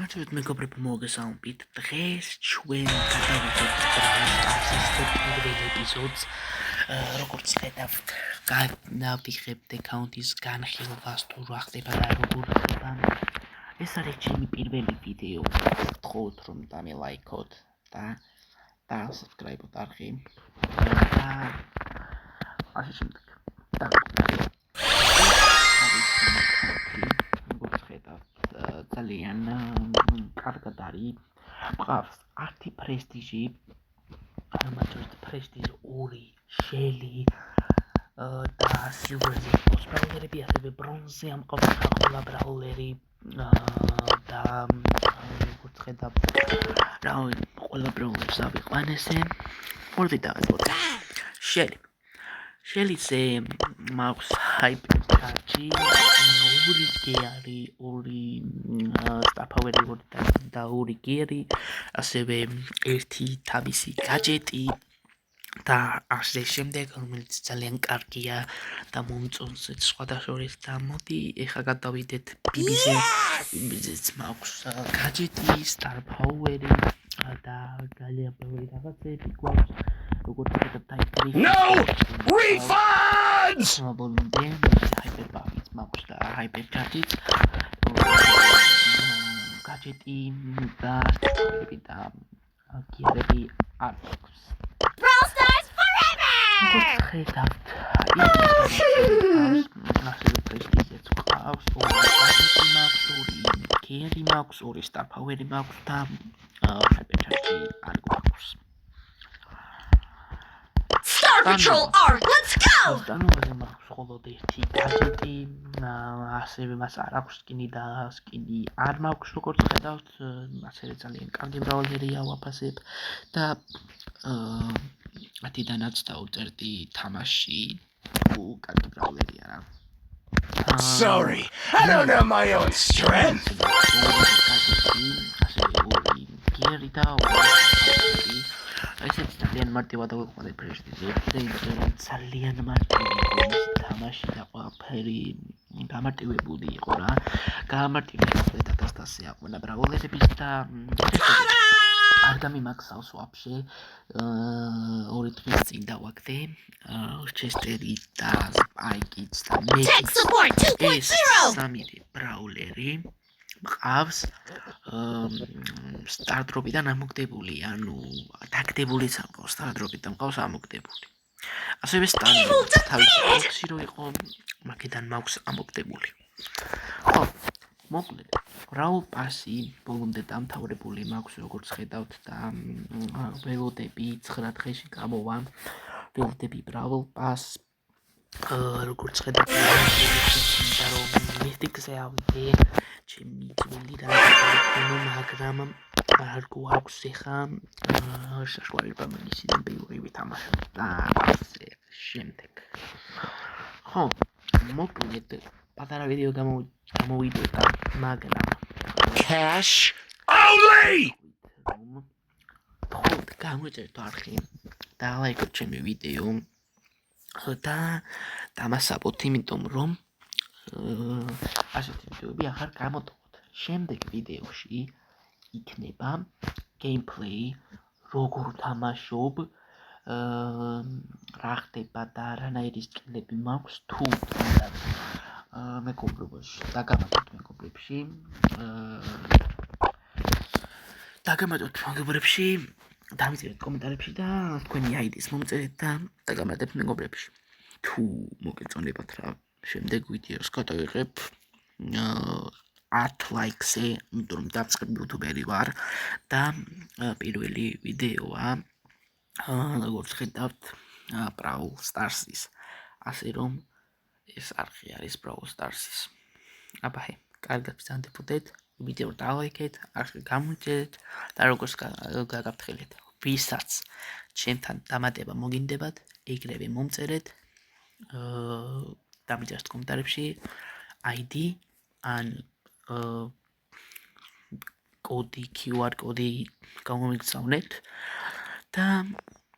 გამარჯვებით მეგობრებო, მოგესალმებით. დღეს ჩვენ გადავიდეთ ბრაუზერის პირველ ეპიზოდს. როგორც ხედავთ, განავიღებთ აკაუნტის განხილვას თუ რა ხდება და როგორ ხდება. ეს არის ჩემი პირველი ვიდეო. გთხოვთ რომ დამელაიქოთ და subscribe-ოთ არხი. და ასე შემდეგ. ძალიან კარგად არის. მყავს 10 პრესტიჟი, ამათვის პრესტიჟ 2 შელი და სილვერი ბრაულერები, ასევე ბრონზე ამყავს ყველა ბრაულერი და როგორც ხედავთ, ყველა ბრაულერს ავიყვანესე. მოვიდეთ დავაწყოთ. შელიზე მაქვს ჰაიპერ ჩარჯი, 2 გეარი, 2 სტაფავერი და 2 გიერი, ასევე 1 თავისი გაჯეტი და ასე შემდეგ, რომელიც ძალიან კარგია და მომწონს სხვადასხვა და მოდი ეხლა გადავიდეთ ბიბიზე. ბიბიზეც მაქვს გაჯეტი, სტაფავერი და ძალიან ბევრი რაღაცები გვაქვს. როგორც ხედავთ, No refunds! Hyper buffs maქვს და hyper charges. Gadgeti და გიარები არ მაქვს. Brawl Stars forever! როგორც ხედავთ, ასევე პრესტიჟიც გვყავს, 2 gadgeti მაქვს, 2 გიერი მაქვს, 2 star power-ი მაქვს და hyper charge არ გვაქვს. Star Patrol R, let's go! Სტანოვაზე მაქვს მხოლოდ 1 გაჯეტი, ასევე მას არ აქვს სკინი და სკინი არ მაქვს, როგორც ხედავთ, ასევე ძალიან კარგი ბრაულერია ვაფასებ და 10-დანაც დავწერდი თამაში, კარგი ბრაულერია რა. Sorry, I don't know my own strength. გიერი და ესეც ძალიან მარტივად აღვიქვამთ პრესტიჟი. ძალიან მარტივი თამაში და ყველაფერი გამარტივებული იყო რა. გამარტივებული 1100-ზე აყვნა ბრაულერების და არ გამიმაქსავს ვაფშე. 2 დღის წინ დავაგდე ჩესტერი და სპაიკიც და Tech support 2.0! სამი ბრაულერი მყავს სტარდროპიდან ამოგდებული, ანუ დაგდებულიც არ მყავს სტარდროპიდან მყავს ამოგდებული. ასევე სტანდარტი თავისი ოქსი რო იყო, მაგიდან მაქვს ამოგდებული. ხო, მოკლედ, ბრაულ პასი ბოლომდე დამთავრებული მაქვს, როგორც ხედავთ და ველოდები 9 დღეში გამოვა. ველოდები ბრაულ პასს. როგორც ხედავთ, მისტიკზე ავიდე. ჩემი ძველი რაღაცა, მაგრამ არ გვაქვს ეხა საშუალება მაგისიდან ბევრი ვითამაშოთ და ასე შემდეგ. ხო, მოკლედ პატარა ვიდეო გამოვიდოდა, მაგრამ Cash only! თხოვთ გამოიწერთ არხი და ლაიქოთ ჩემი ვიდეო და დამასაბოთ, იმიტომ რომ ასეთი ვიდეოები ახლა გამოტოვოთ. შემდეგ ვიდეოში იქნება gameplay, როგორ თამაშობ, რა ხდება და რანაირი სკილები მაქვს თუ მეგობრებში, დაგამატოთ მეგობრებში, დამიწერეთ კომენტარებში და თქვენი ID-ს მომწერეთ და დაგამატებთ მეგობრებში. თუ მოგეწონებათ რა შემდეგ ვიდეოს გადავიღებ 10 ლაიქზე, იმიტომ რომ დავწყებ იუთუბერი ვარ და პირველი ვიდეოა, როგორც ხედავთ, Brawl Stars-ის. ასე რომ ეს არხი არის Brawl Stars-ის. აბაჰე, კარგად ბრძანდებოდეთ, ვიდეო დალაიქეთ, არხი გამოიწერეთ და როგორც გაგაფრთხილეთ, ვისაც ჩემთან დამატება მოგინდებათ, ეგრევე მომწერეთ. დამიწერეთ კომენტარებში ID ან კოდი, QR კოდი გამომიგზავნეთ და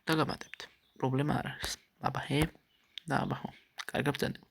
დაგამატებთ. პრობლემა არ არის. აბაჰე და აბაჰო. კარგად ბრძანდებოდეთ.